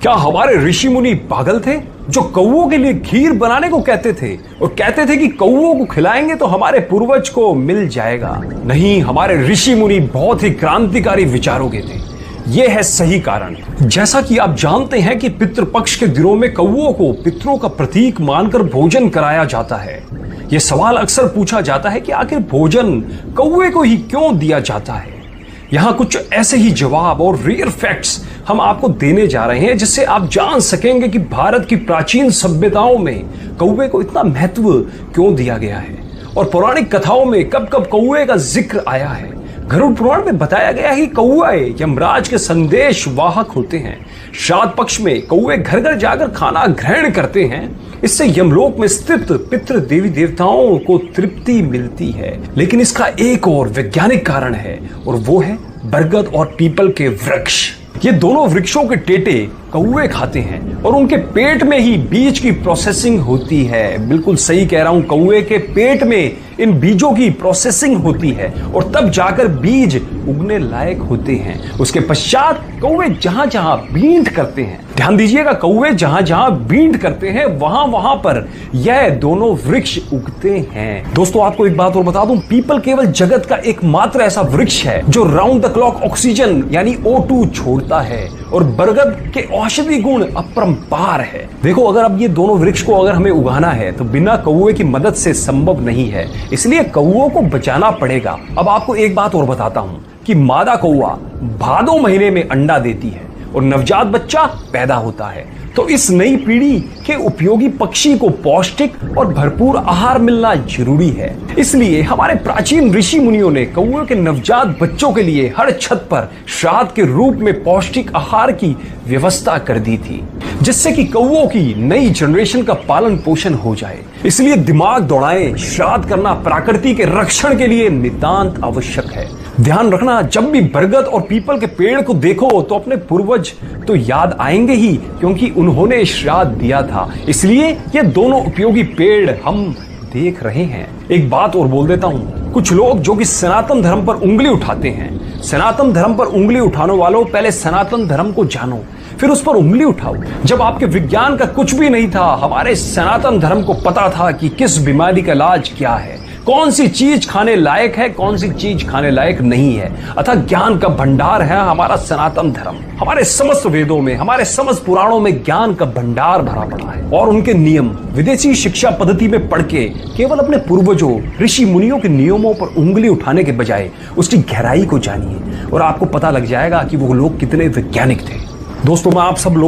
क्या हमारे ऋषि मुनि पागल थे जो कौओं के लिए खीर बनाने को कहते थे और कहते थे कि कौओं को खिलाएंगे तो हमारे पूर्वज को मिल जाएगा? नहीं, हमारे ऋषि मुनि बहुत ही क्रांतिकारी विचारों के थे। यह है सही कारण। जैसा कि आप जानते हैं कि पितृपक्ष के दिनों में कौओं को पितरों का प्रतीक मानकर भोजन कराया जाता है। यह सवाल अक्सर पूछा जाता है कि आखिर भोजन कौए को ही क्यों दिया जाता है। यहाँ कुछ ऐसे ही जवाब और रियल फैक्ट्स हम आपको देने जा रहे हैं जिससे आप जान सकेंगे कि भारत की प्राचीन सभ्यताओं में कौवे को इतना महत्व क्यों दिया गया है और पौराणिक कथाओं में कब कब कौवे का जिक्र आया है। गरुड़ पुराण में बताया गया है कि कौए यमराज के संदेश वाहक होते हैं। श्राद्ध पक्ष में कौवे घर घर जाकर खाना ग्रहण करते हैं। इससे यमलोक में स्थित पितृ देवी देवताओं को तृप्ति मिलती है। लेकिन इसका एक और वैज्ञानिक कारण है और वो है बरगद और पीपल के वृक्ष। ये दोनों वृक्षों के टेटे कौवे खाते हैं और उनके पेट में ही बीज की प्रोसेसिंग होती है। बिल्कुल सही कह रहा हूं, कौवे के पेट में इन बीजों की प्रोसेसिंग होती है और तब जाकर बीज उगने लायक होते हैं। उसके पश्चात कौवे जहां जहां बींट करते हैं, ध्यान दीजिएगा, कौवे जहां जहां बींट करते हैं वहां वहां पर यह दोनों वृक्ष उगते हैं। दोस्तों, आपको एक बात और बता दूं, पीपल केवल जगत का एकमात्र ऐसा वृक्ष है जो राउंड द क्लॉक ऑक्सीजन यानी O2 छोड़ता है और बरगद के औषधि गुण अपरंपार है। देखो, अगर अब ये दोनों वृक्ष को अगर हमें उगाना है तो बिना कौवे की मदद से संभव नहीं है, इसलिए कौओं को बचाना पड़ेगा। अब आपको एक बात और बताता हूं कि मादा कौआ भादो महीने में अंडा देती है और नवजात बच्चा पैदा होता है। तो इस नई पीढ़ी के उपयोगी पक्षी को पौष्टिक और भरपूर आहार मिलना जरूरी है। इसलिए हमारे प्राचीन ऋषि मुनियों ने कौओं के नवजात बच्चों के लिए हर छत पर श्राद्ध के रूप में पौष्टिक आहार की व्यवस्था कर दी थी, जिससे कि कौओं की नई जनरेशन का पालन पोषण हो जाए। इसलिए दिमाग दौड़ाएं, श्राद्ध करना प्रकृति के रक्षण के लिए नितांत आवश्यक है। ध्यान रखना, जब भी बरगद और पीपल के पेड़ को देखो तो अपने पूर्वज तो याद आएंगे ही, क्योंकि उन्होंने श्राद्ध दिया था। इसलिए ये दोनों उपयोगी पेड़ हम देख रहे हैं। एक बात और बोल देता हूं, कुछ लोग जो कि सनातन धर्म पर उंगली उठाते हैं, सनातन धर्म पर उंगली उठाने वालों, पहले सनातन धर्म को जानो फिर उस पर उंगली उठाओ। जब आपके विज्ञान का कुछ भी नहीं था, हमारे सनातन धर्म को पता था कि किस बीमारी का इलाज क्या है, कौन सी चीज खाने लायक है, कौन सी चीज खाने लायक नहीं है। अतः ज्ञान का भंडार है हमारा सनातन धर्म। हमारे समस्त वेदों में, हमारे समस्त पुराणों में ज्ञान का भंडार भरा पड़ा है और उनके नियम विदेशी शिक्षा पद्धति में पढ़ के केवल अपने पूर्वजों ऋषि मुनियों के नियमों पर उंगली उठाने के बजाय उसकी गहराई को जानिए और आपको पता लग जाएगा कि वो लोग कितने वैज्ञानिक थे। दोस्तों, मैं आप सब लोग